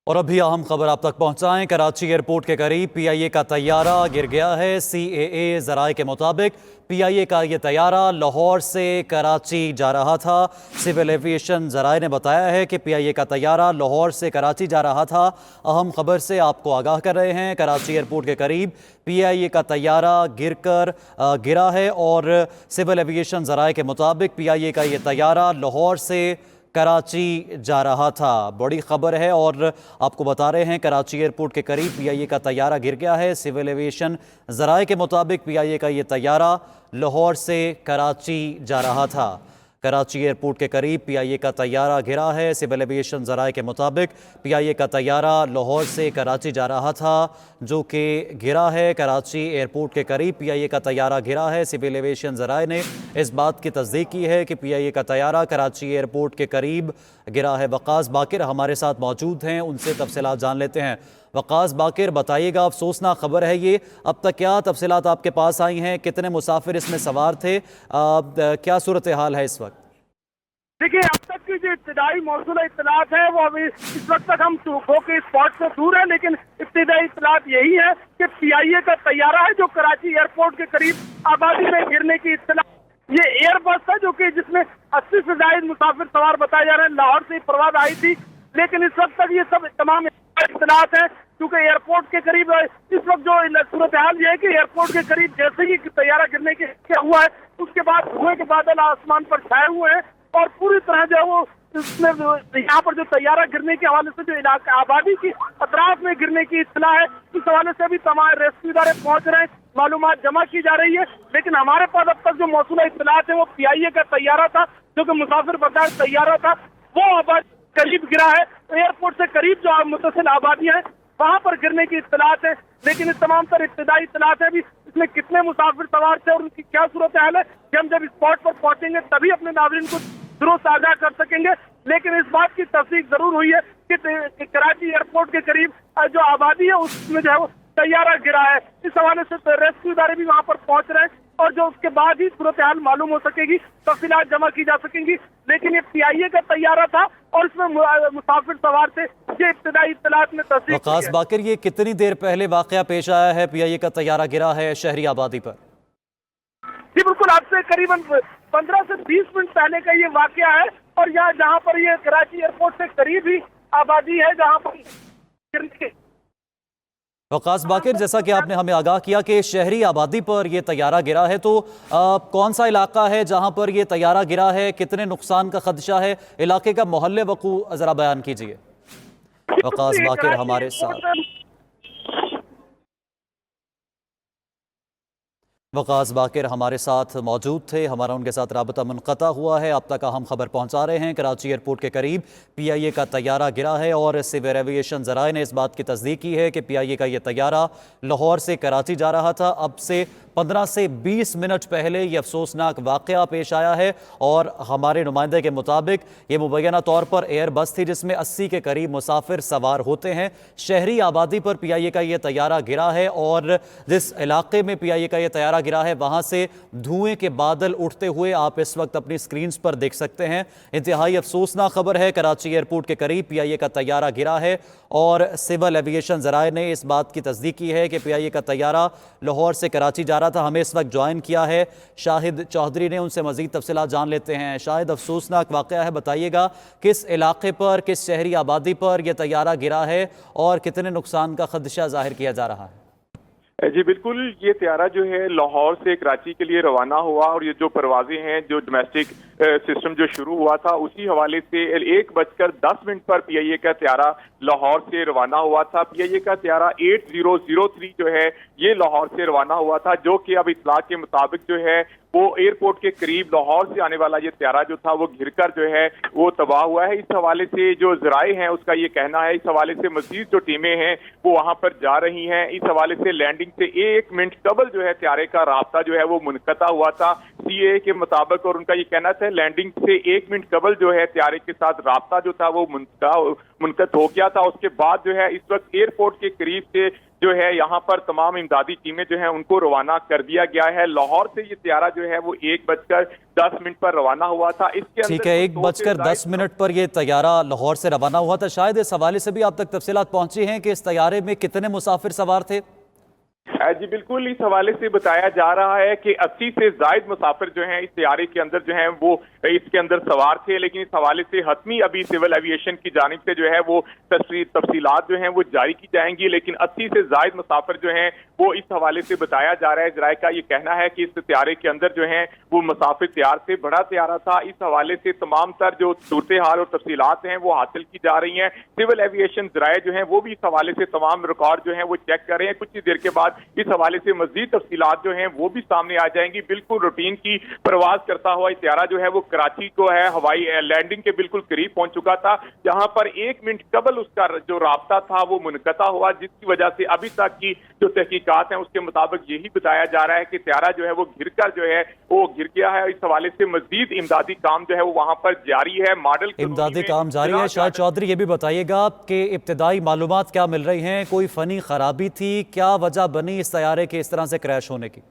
और अभी अहम खबर आप तक पहुंचाएं। कराची एयरपोर्ट के करीब पीआईए का तैयारा गिर गया है। सीएए जराये के मुताबिक पीआईए का ये तैयारा लाहौर से कराची जा रहा था। सिविल एविएशन जराये ने बताया है कि पीआईए का तैयारा लाहौर से कराची जा रहा था। अहम खबर से आपको आगाह कर रहे हैं। कराची एयरपोर्ट के करीब पीआईए का तैयारा गिरा है और सिविल एविएशन जराये के मुताबिक पीआईए का ये तैयारा लाहौर से कराची जा रहा था। बड़ी खबर है और आपको बता रहे हैं कराची एयरपोर्ट के करीब पीआईए का तैयारा गिर गया है। सिविल एविएशन जराये के मुताबिक पीआईए का ये तैयारा लाहौर से कराची जा रहा था। कराची एयरपोर्ट के करीब पीआईए का तैयारा गिरा है। सिविल एविएशन जराये के मुताबिक पीआईए का तैयारा लाहौर से कराची जा रहा था, जो कि गिरा है। कराची एयरपोर्ट के करीब पीआईए का तैयारा गिरा है। सिविल एविएशन जराये ने इस बात की तस्दीक की है कि पीआईए का तैयारा कराची एयरपोर्ट के करीब गिरा है। वकास बाकिर हमारे साथ मौजूद हैं, उनसे तफसीलात जान लेते हैं। वकास बाकिर, बताइएगा, अफसोसनाक खबर है ये, अब तक क्या तफसीलात आपके पास आई हैं? कितने मुसाफिर इसमें सवार थे? क्या सूरत हाल है इस वक्त? देखिए, अब तक की जो इब्तिदाई मौसूल इत्तलात है वो अभी इस वक्त तक हम टूको के स्पॉट से दूर है, लेकिन इब्तिदाई इत्तलात यही है कि पीआईए का तैयारा है जो कराची एयरपोर्ट के करीब आबादी में गिरने की इत्तला। ये एयर बस था जो कि जिसमें 80 से ज्यादा मुसाफिर सवार बताए जा रहे हैं। लाहौर से परवाज आई थी, लेकिन इस वक्त तक ये सब तमाम इत्तलात है क्योंकि एयरपोर्ट के करीब इस वक्त जो सूरत हाल ये है कि एयरपोर्ट के करीब जैसे ही तैयारा गिरने के क्या हुआ है उसके बाद धुएं के बादल आसमान पर छाए हुए हैं और पूरी तरह जो है वो इसमें यहाँ पर जो तैयारा गिरने के हवाले से जो इलाका आबादी की अतराफ में गिरने की इत्तला है, इस हवाले से भी तमाम रेस्क्यू इदारे पहुंच रहे हैं, मालूमात जमा की जा रही है। लेकिन हमारे पास अब तक जो मौसूल इत्तलात है वो पीआईए का तैयारा था जो कि मुसाफिर बरदार तैयारा था, वो आबादी करीब गिरा है। एयरपोर्ट से करीब जो मुतसिल आबादियां हैं वहां पर गिरने की इत्तलात है, लेकिन इस तमाम तर इब्तिदाई इत्तलात है भी इसमें कितने मुसाफिर सवार थे और उनकी क्या सूरत हाल है कि हम जब स्पॉट पर पहुंचेंगे तभी अपने नाज़रीन को दुरुस्त आगाह कर सकेंगे। लेकिन इस बात की तस्दीक जरूर हुई है कि कराची एयरपोर्ट के करीब जो आबादी है उसमें जो है वो तैयारा गिरा है। इस हवाले से रेस्क्यू इदारे भी वहां पर पहुंच रहे हैं और जो उसके बाद ही सूरत हाल मालूम हो सकेगी, तफसीलात जमा की जा सकेंगी। लेकिन ये पीआईए का तैयारा था और इसमें मुसाफिर सवार थे, ये इब्तिदाई इत्तलात में तस्दीक। वकास बाकिर, ये कितनी देर पहले वाकया पेश आया है? पीआईए का तैयारा गिरा है शहरी आबादी पर। जी बिल्कुल, आपसे करीबन 15 से 20 मिनट पहले का ये वाकया है और यहाँ जहाँ पर ये कराची एयरपोर्ट से करीब ही आबादी है जहाँ पर। वकास बाकिर, जैसा कि आपने हमें आगाह किया कि शहरी आबादी पर यह तैयारा गिरा है, तो कौन सा इलाका है जहां पर यह तैयारा गिरा है? कितने नुकसान का खदशा है? इलाके का मोहल्ले वकू जरा बयान कीजिए। वकास बाकिर हमारे साथ मौजूद थे। हमारा उनके साथ राबता मुनक़ता हुआ है। अब तक हम खबर पहुंचा रहे हैं। कराची एयरपोर्ट के करीब पीआईए का तैयारा गिरा है और सिविल एविएशन ज़राए ने इस बात की तस्दीक की है कि पीआईए का ये तैयारा लाहौर से कराची जा रहा था। अब से 15 से 20 मिनट पहले ये अफसोसनाक वाक़या पेश आया है और हमारे नुमाइंदे के मुताबिक ये मुबैना तौर पर एयर बस थी जिसमें 80 के करीब मुसाफिर सवार होते हैं। शहरी आबादी पर पीआईए का ये तैयारा गिरा है और जिस इलाके में पीआईए का ये तैयारा गिरा है वहाँ से धुएं के बादल उठते हुए आप इस वक्त अपनी स्क्रीन पर देख सकते हैं। इंतहाई अफसोसनाक खबर है। कराची एयरपोर्ट के करीब पीआईए का तैयारा गिरा है और सिविल एविएशन ज़राए ने इस बात की तस्दीक की है कि पीआईए का तैयारा लाहौर से कराची जा रहा था। हमें इस वक्त ज्वाइन किया है शाहिद चौधरी ने, उनसे मजीद तफसीलात जान लेते हैं। शाहिद, अफसोसनाक वाक़या है, बताइएगा किस इलाके पर, किस शहरी आबादी पर यह तैयारा गिरा है और कितने नुकसान का खदशा जाहिर किया जा रहा है? जी बिल्कुल, ये तैयारा जो है लाहौर से कराची के लिए रवाना हुआ और ये जो परवाजें हैं, जो डोमेस्टिक सिस्टम जो शुरू हुआ था उसी हवाले से 1:10 पर पीआईए का तैयारा लाहौर से रवाना हुआ था। पीआईए का तैयारा 8003 जो है ये लाहौर से रवाना हुआ था, जो कि अब इत्तला के मुताबिक जो है वो एयरपोर्ट के करीब लाहौर से आने वाला ये तैयारा जो था वो घिरकर जो है वो तबाह हुआ है। इस हवाले से जो ज़राए हैं उसका ये कहना है, इस हवाले से मजीद जो टीमें हैं वो वहां पर जा रही हैं। इस हवाले से लैंडिंग से 1 मिनट कबल जो है तैयारे का रास्ता जो है वो मुनक़ता हुआ था सीए के मुताबिक, और उनका ये कहना था लैंडिंग से 1 मिनट कबल जो है तैयारे के साथ रास्ता जो था वो मुनक़त हो गया था। उसके बाद जो है इस वक्त एयरपोर्ट के करीब से जो है यहाँ पर तमाम इमदादी टीमें जो है उनको रवाना कर दिया गया है। लाहौर से ये तैयारा जो है वो 1:10 पर रवाना हुआ था। इसके अंदर ठीक है, 1:10 पर यह तैयारा लाहौर से रवाना हुआ था। शायद इस हवाले से भी आप तक तफसीलात पहुंची हैं कि इस तैयारे में कितने मुसाफिर सवार थे? जी बिल्कुल, इस हवाले से बताया जा रहा है कि 80 से जायद मुसाफिर जो हैं इस तैयारे के अंदर जो हैं वो इसके अंदर सवार थे, लेकिन इस हवाले से हतमी अभी सिविल एविएशन की जानिब से जो है वो तफसीलात जो हैं वो जारी की जाएंगी। लेकिन 80 से जायद मुसाफिर जो हैं वो इस हवाले से बताया जा रहा है। जराये का ये कहना है कि इस तैयारे के अंदर जो है वो मुसाफिर तैयार थे, बड़ा तैयारा था। इस हवाले से तमाम तर जो सूरत हाल और तफसीलात हैं वो हासिल की जा रही हैं। सिविल एविएशन जराये जो हैं वो भी इस हवाले से तमाम रिकॉर्ड जो हैं वो चेक कर रहे हैं। कुछ ही देर के बाद इस हवाले से मजीद तफसीलात जो हैं वो भी सामने आ जाएंगी। बिल्कुल रूटीन की परवाज करता हुआ ये तैयारा जो है वो कराची को है हवाई लैंडिंग के बिल्कुल करीब पहुंच चुका था, जहां पर 1 मिनट कबल उसका जो राब्ता था वो मुनक़ता हुआ, जिसकी वजह से अभी तक की जो तहकीकात हैं उसके मुताबिक यही बताया जा रहा है कि तैयारा जो है वो गिरकर जो है वो गिर गया है। इस हवाले से मजीद इमदादी काम जो है वो वहां पर जारी है। मॉडल इमदादी काम जारी है। शाहिद चौधरी, ये भी बताइएगा कि इब्तिदाई मालूमात क्या मिल रही हैं? कोई फनी खराबी थी? क्या वजह बनी इस तैयारे के इस तरह से क्रैश होने की?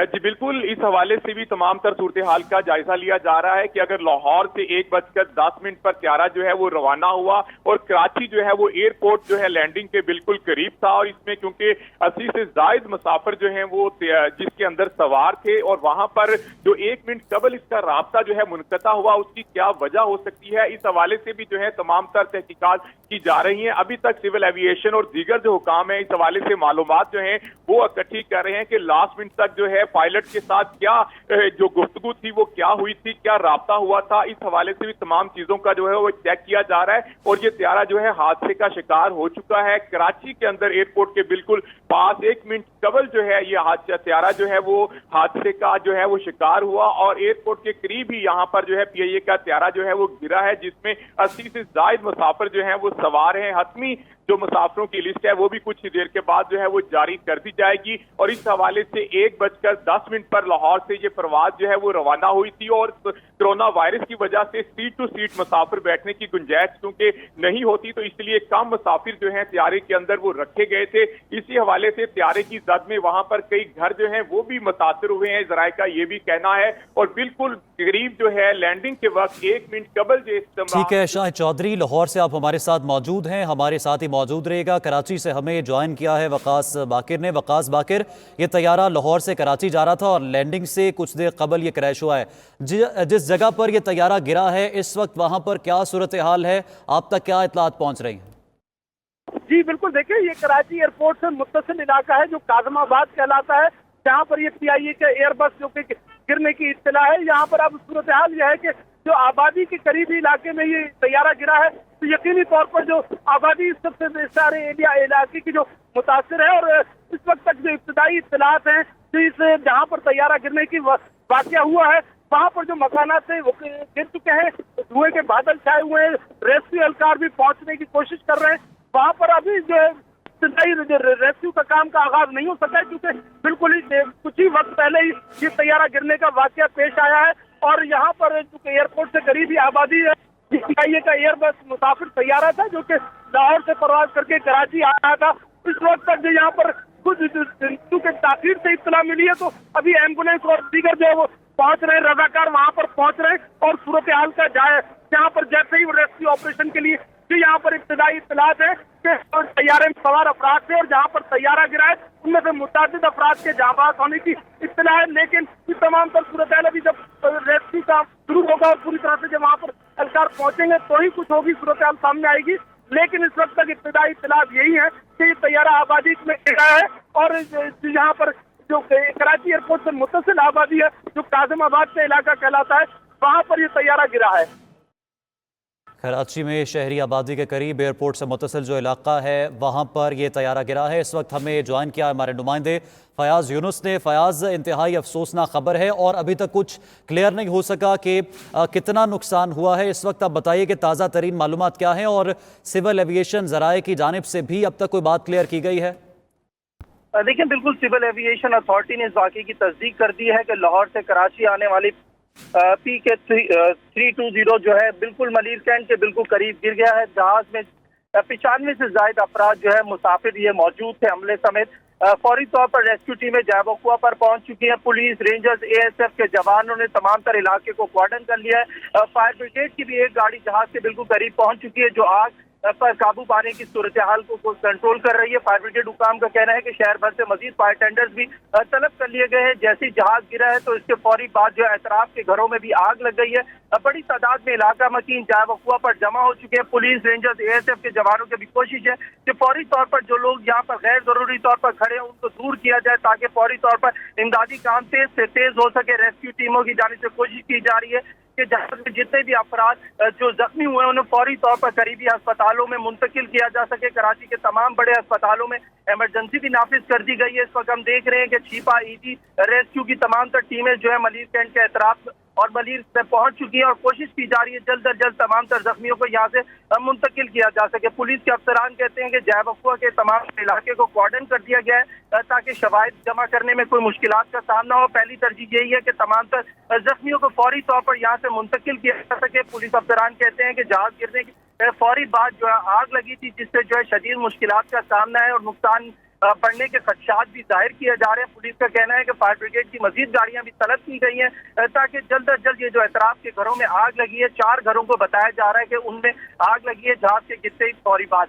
जी बिल्कुल, इस हवाले से भी तमाम तर सूरत हाल का जायजा लिया जा रहा है कि अगर लाहौर से 1:10 पर तैयारा जो है वो रवाना हुआ और कराची जो है वो एयरपोर्ट जो है लैंडिंग के बिल्कुल करीब था, और इसमें क्योंकि 80 से जायद मुसाफिर जो हैं वो जिसके अंदर सवार थे और वहां पर जो 1 मिनट कबल इसका राब्ता जो है मुनक़ता हुआ, उसकी क्या वजह हो सकती है, इस हवाले से भी जो है तमाम तर तहकीकात की जा रही है। अभी तक सिविल एविएशन और दीगर जो हुकाम है इस हवाले से मालूमात जो है वो इकट्ठी कर रहे हैं कि लास्ट मिनट तक जो है पायलट के साथ क्या जो गुफ्तगू थी वो क्या हुई थी, क्या राब्ता हुआ था। इस हवाले से भी तमाम चीजों का जो है वो चेक किया जा रहा है। और ये तैयारा जो है हादसे का शिकार हो चुका है। कराची के अंदर एयरपोर्ट के बिल्कुल पास 1 मिनट कबल जो है ये तैयारा जो है वो हादसे का जो है वो शिकार हुआ और एयरपोर्ट के करीब ही यहाँ पर जो है PIA का तैयारा जो है वो गिरा है, जिसमें 80 से जायद मुसाफिर जो है वो सवार हैं। हतमी जो मुसाफिरों की लिस्ट है वो भी कुछ ही देर के बाद जो है वो जारी कर दी जाएगी। और इस हवाले से 1:10 पर लाहौर से ये परवाज जो है वो रवाना हुई थी और कोरोना वायरस की वजह से सीट टू सीट मुसाफिर बैठने की गुंजाइश क्योंकि नहीं होती, तो इसलिए कम मुसाफिर जो है तैयारे के अंदर वो रखे गए थे। इसी हवाले से तैयारे की जद में वहां पर कई घर जो है वो भी मुतासर हुए हैं, जराये का ये भी कहना है। और बिल्कुल करीब जो है लैंडिंग के वक्त 1 मिनट कबल जो ठीक है शाहिद चौधरी, लाहौर से आप हमारे साथ मौजूद हैं, हमारे साथ ही मौजूद रहेगा। कराची से हमें ज्वाइन किया है वकास बाकिर ने। वकास बाकिर, ये तैयारा लाहौर से कराची जा रहा था और लैंडिंग से कुछ देर कबल ये क्रैश हुआ है। जिस जगह पर यह तैयारा गिरा है इस वक्त वहां पर क्या सूरत हाल है? आप तक क्या इत्तलात पहुंच रही हैं? जी बिल्कुल, देखिए ये कराची एयरपोर्ट से मुत्तसिल इलाका है जो काजमाबाद कहलाता है, जहाँ पर ये PIA के एयरबस जो कि गिरने की इत्तला है। यहाँ पर अब सूरत हाल यह है कि जो आबादी के करीबी इलाके में ये तैयारा गिरा है, तो यकीनी तौर पर जो आबादी सबसे सारे इलाके की जो मुतासिर है। और इस वक्त तक जो इब्तिदाई इत्तलात हैं जो इस जहाँ पर तैयारा गिरने की वाक़या हुआ है वहाँ पर जो मकानात थे वो गिर चुके हैं, धुएं के बादल छाए हुए हैं, रेस्क्यू एहलकार भी पहुँचने की कोशिश कर रहे हैं। वहाँ पर अभी जो रेस्क्यू का काम का आगाज नहीं हो सका है क्योंकि बिल्कुल ही कुछ ही वक्त पहले ही ये तैयारा गिरने का वाकया पेश आया है। और यहाँ पर जो एयरपोर्ट से करीबी आबादी है, PIA का एयरबस मुसाफिर तैयारा था जो कि लाहौर से परवाज करके कराची आ रहा था। इस वक्त तक जो यहाँ पर कुछ चूंकि ताखीर से इत्तला मिली है तो अभी एम्बुलेंस और दीगर जो है वो पहुंच रहे हैं, रजाकार वहाँ पर पहुंच रहे हैं और सूरत हाल का यहाँ पर जैसे ही रेस्क्यू ऑपरेशन के लिए जो यहाँ पर इब्तिदाई इत्तलात है कि तैयारे में सवार अफराद थे और जहाँ पर तैयारा गिरा है उनमें से मुतादिद अफराद के जाबाज होने की इत्तला है। लेकिन इस तमाम तर सूरत हाल अभी जब रेस्क्यू काम शुरू होगा और पूरी तरह से जब वहाँ पर एहलकार पहुंचेंगे तो ही कुछ होगी, सूरत हाल सामने आएगी। लेकिन इस वक्त तक इब्तिदाई इत्तलात यही है कि ये तैयारा आबादी में गिरा है और यहाँ पर जो कराची एयरपोर्ट से मुत्तसिल आबादी है जो काजमाबाद का इलाका कहलाता है वहाँ पर ये तैयारा गिरा है। कराची में शहरी आबादी के करीब एयरपोर्ट से मुत्तसिल जो इलाका है वहाँ पर यह तैयारा गिरा है। इस वक्त हमें ज्वाइन किया हमारे नुमाइंदे फ़याज़ यूनुस ने। फ़याज़, इंतहाई अफसोसनाक खबर है और अभी तक कुछ क्लियर नहीं हो सका कि कितना नुकसान हुआ है। इस वक्त आप बताइए कि ताज़ा तरीन मालूमात क्या हैं और सिविल एविएशन ज़राए की जानिब से भी अब तक कोई बात क्लियर की गई है? देखिए, बिल्कुल सिविल एविएशन अथॉरिटी ने इस वाक़े की तस्दीक कर दी है कि लाहौर से कराची आने वाली PK 320 जो है बिल्कुल मलीर कैंट के बिल्कुल करीब गिर गया है। जहाज में 95 से ज्यादा अफराद जो है मुसाफिर ये मौजूद थे। हमले समेत फौरी तौर पर रेस्क्यू टीमें जैवकुआ पर पहुंच चुकी हैं। पुलिस, रेंजर्स, एएसएफ के जवानों ने तमाम तर इलाके को कॉर्डन कर लिया है। फायर ब्रिगेड की भी एक गाड़ी जहाज के बिल्कुल करीब पहुंच चुकी है, जो आग पर काबू पाने की सूरत हाल को कंट्रोल कर रही है। फायर ब्रिगेड हुकाम का कहना है कि शहर भर से मजीद फायर टेंडर्स भी तलब कर लिए गए हैं। जैसे ही जहाज गिरा है तो इसके फौरी बाद जो है एतराफ के घरों में भी आग लग गई है। बड़ी तादाद में इलाका मकीन जैवकुआ पर जमा हो चुके हैं। पुलिस, रेंजर्स, एएसएफ के जवानों की भी कोशिश है कि फौरी तौर पर जो लोग यहाँ पर गैर जरूरी तौर पर खड़े हैं उनको दूर किया जाए, ताकि फौरी तौर पर इमदादी काम तेज से तेज हो सके। रेस्क्यू टीमों की जानिब से कोशिश की जा रही है कि जहाज में जितने भी अफराद जो जख्मी हुए हैं उन्हें फौरी तौर पर करीबी अस्पतालों में मुंतकिल किया जा सके। कराची के तमाम बड़े अस्पतालों में इमरजेंसी भी नाफिज कर दी गई है। इस वक्त हम देख रहे हैं कि छिपा ईदी रेस्क्यू की तमाम तर टीमें जो है मलीर कैंट के एतराफ और मलीर में पहुंच चुकी है और कोशिश की जा रही है जल्द अज जल्द तमाम तर जख्मियों को यहाँ से मुंतकिल किया जा सके। पुलिस के अफसरान कहते हैं कि जैवकुआ के तमाम इलाके को कॉर्डन कर दिया गया है ताकि शवाहिद जमा करने में कोई मुश्किलात का सामना हो। पहली तरजीह यही है कि तमाम तर जख्मियों को फौरी तौर पर यहाँ से मुंतकिल किया जा सके। पुलिस अफसरान कहते हैं कि जहाज गिरने की फौरी बाद जो है आग लगी थी, जिससे जो है शदीद मुश्किलात का सामना है और नुकसान बढ़ने के खदशात भी जाहिर किए जा रहे हैं। पुलिस का कहना है कि फायर ब्रिगेड की मजीद गाड़ियां भी तलब की गई हैं ताकि जल्द अज जल्द ये जो एतराफ के घरों में आग लगी है, 4 घरों को बताया जा रहा है कि उनमें आग लगी है जहाज के गिरते ही फौरी बाद।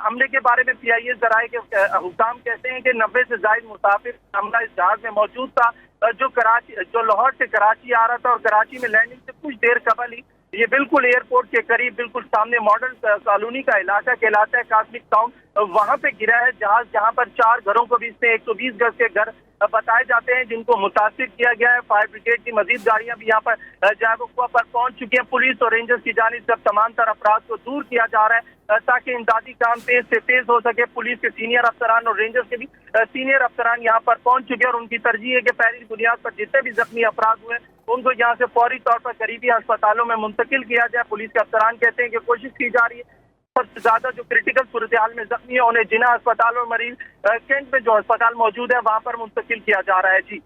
हमले के बारे में पीआईए जराए के हुकाम कहते हैं कि 90 से ज्यादा मुसाफिर हमला इस जहाज में मौजूद था, जो लाहौर से कराची आ रहा था और कराची में लैंडिंग से कुछ देर कबल ही ये बिल्कुल एयरपोर्ट के करीब बिल्कुल सामने मॉडल कॉलोनी का इलाका कहलाता है कास्मिक टाउन, वहां पे गिरा है जहाज, जहां पर 4 घरों को भी इससे 120 गज के घर बताए जाते हैं जिनको मुतासिर किया गया है। फायर ब्रिगेड की मजीद गाड़ियां भी यहाँ पर जैवकुआ पर पहुंच चुकी हैं। पुलिस और रेंजर्स की जानिब से तमाम तर अफराद को दूर किया जा रहा है ताकि इमदादी काम तेज से तेज हो सके। पुलिस के सीनियर अफसरान और रेंजर्स के भी सीनियर अफसरान यहाँ पर पहुंच चुके हैं और उनकी तरजीह है कि पहली बुनियाद पर जितने भी जख्मी अफराद हुए उनको यहाँ से फौरी तौर पर करीबी अस्पतालों में मुंतकिल किया जाए। पुलिस के अफसरान कहते हैं कि कोशिश की जा रही है सबसे ज्यादा जो क्रिटिकल सूरत हाल में जख्मी है उन्हें जिना अस्पताल और मरीज कैंट में जो अस्पताल मौजूद है वहां पर मुंतकिल किया जा रहा है। जी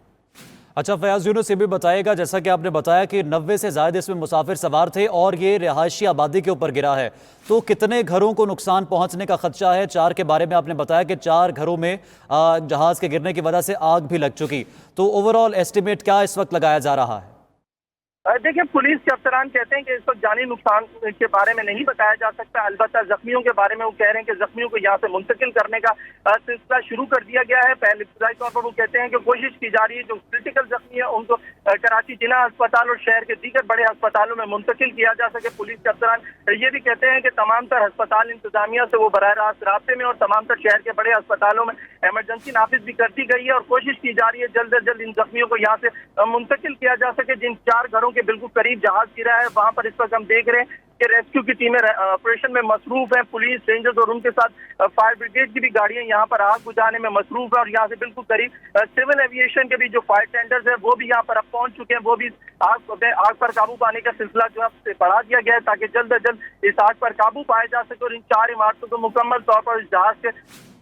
अच्छा फयाज यूनुस, ये भी बताएगा जैसा कि आपने बताया कि 90 से ज़्यादा इसमें मुसाफिर सवार थे और ये रिहायशी आबादी के ऊपर गिरा है, तो कितने घरों को नुकसान पहुंचने का खदशा है? 4 के बारे में आपने बताया कि 4 घरों में जहाज के गिरने की वजह से आग भी लग चुकी, तो ओवरऑल एस्टिमेट क्या इस वक्त लगाया जा रहा है? देखिए, पुलिस के अफसरान कहते हैं कि इस वक्त जानी नुकसान के बारे में नहीं बताया जा सकता। अलबत्ता जख्मियों के बारे में वो कह रहे हैं कि जख्मियों को यहाँ से मुंतकिल करने का सिलसिला शुरू कर दिया गया है। पहले इब्तदाई तौर पर वो कहते हैं कि कोशिश की जा रही है जो क्रिटिकल जख्मी है उनको कराची जिना अस्पताल और शहर के दीगर बड़े अस्पतालों में मुंतकिल किया जा सके। पुलिस के अफसरान ये भी कहते हैं कि तमाम तर अस्पताल इंतजामिया से वो बराह रास्त राब्ते में और तमाम तर शहर के बड़े अस्पतालों में इमरजेंसी नाफिज भी कर दी गई है और कोशिश की जा रही है जल्द अज जल्द इन जख्मियों को यहाँ से मुंतकिल किया जा सके। जिन 4 घरों के बिल्कुल करीब जहाज गिरा है वहां पर इस वक्त हम देख रहे हैं कि रेस्क्यू की टीमें ऑपरेशन में मसरूफ है। पुलिस, रेंजर्स और उनके साथ फायर ब्रिगेड की भी गाड़ियां यहाँ पर आग बुझाने में मसरूफ है और यहाँ से बिल्कुल करीब सिविल एविएशन के भी जो फायर टेंडर्स है वो भी यहाँ पर अब पहुंच चुके हैं। वो भी आग पर काबू पाने का सिलसिला जो है बढ़ा दिया गया है ताकि जल्द अज जल्द इस आग पर काबू पाया जा सके और इन 4 इमारतों को मुकम्मल तौर पर इस जहाज के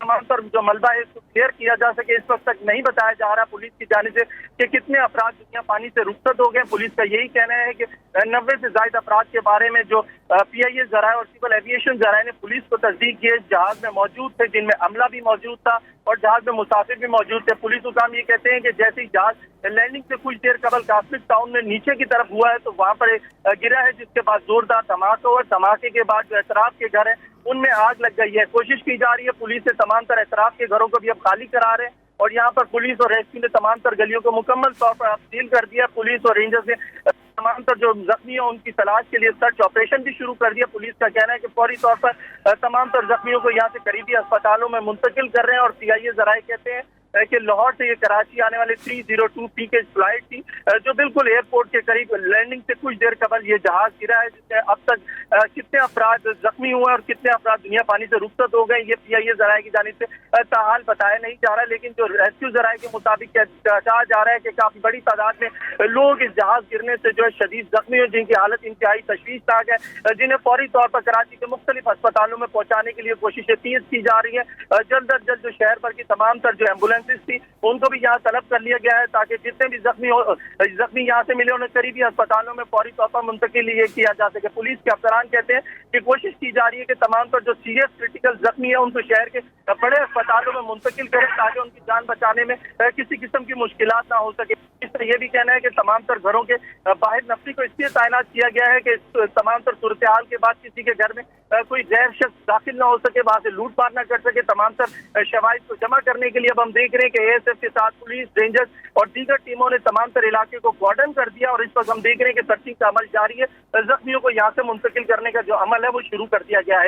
तमाम तर जो मलबा है इसको क्लियर किया जा सके। इस वक्त तक नहीं बताया जा रहा पुलिस की जानिब से कि कितने अफराद दुनिया पानी से रुखसत हो गए। पुलिस का यही कहना है कि 90 से ज्यादा अफराद के बारे में जो पीआईए जराए और सिविल एविएशन जराए ने पुलिस को तस्दीक की जहाज में मौजूद थे, जिनमें अमला भी मौजूद था और जहाज में मुसाफिर भी मौजूद थे। पुलिस हुकाम ये कहते हैं कि जैसे ही जहाज लैंडिंग से कुछ देर कबल कास्मिक टाउन में नीचे की तरफ हुआ है तो वहां पर गिरा है, जिसके बाद जोरदार धमाका हुआ। धमाके के बाद जो एतराफ के घर है उनमें आग लग गई है। कोशिश की जा रही है पुलिस से तमाम तर एतराफ के घरों को भी अब खाली करा रहे हैं और यहाँ पर पुलिस और रेस्क्यू ने तमाम तर गलियों को मुकम्मल तौर पर सील कर दिया। पुलिस और रेंजर्स ने तमाम तर जो जख्मी है उनकी तलाश के लिए सर्च ऑपरेशन भी शुरू कर दिया। पुलिस का कहना है कि फौरी तौर पर तमाम तर जख्मियों को यहाँ से करीबी अस्पतालों में मुंतकिल कर रहे हैं और पीआईए जराए कहते हैं कि लाहौर से ये कराची आने वाले 302 पैकेज फ्लाइट थी जो बिल्कुल एयरपोर्ट के करीब लैंडिंग से कुछ देर कबल ये जहाज गिरा है, जिसमें अब तक कितने अफराद जख्मी हुए और कितने अफराद दुनिया पानी से रुखसत हो गए ये पीआईए जराए की जानिब से ताहाल बताया नहीं जा रहा। लेकिन जो रेस्क्यू जराए के मुताबिक कहा जा रहा है कि काफी बड़ी तादाद में लोग इस जहाज गिरने से जो है शदीद जख्मी हुए, जिनकी हालत इंतहाई तशवीशनाक है, जिन्हें फौरी तौर पर कराची के मुख्तलिफ अस्पतालों में पहुंचाने के लिए कोशिशें तेज की जा रही है। जल्द अज जल्द जो शहर भर की तमाम तर जो एम्बुलेंस एम्बुलेंसेज थी उनको भी यहाँ तलब कर लिया गया है, ताकि जितने भी जख्मी यहाँ से मिले उन्हें करीबी अस्पतालों में फौरी तौर पर मुंतकिल ये किया जा सके। पुलिस के अफसरान कहते हैं कि कोशिश की जा रही है कि तमाम पर जो सीरियस क्रिटिकल जख्मी है उनको शहर के बड़े अस्पतालों में मुंतकिल करें, ताकि उनकी जान बचाने में किसी किस्म की मुश्किलात ना हो सके। इस तरह ये भी कहना है कि तमाम तर घरों के बाहर नफरी को इसलिए तैनात किया गया है कि तमाम तर सूरत हाल के बाद किसी के घर में कोई गैर शख्स दाखिल ना हो सके, वहां से लूट मार ना कर सके। तमाम तर शवाहिद को जमा करने के लिए अब हम देख रहे हैं कि ASF के साथ पुलिस, रेंजर्स और दीगर टीमों ने तमाम तर इलाके को कॉर्डन कर दिया और इस वक्त हम देख रहे हैं कि सर्चिंग का अमल जारी है। जख्मियों को यहाँ से मुंतकिल करने का जो अमल है वो शुरू कर दिया गया है।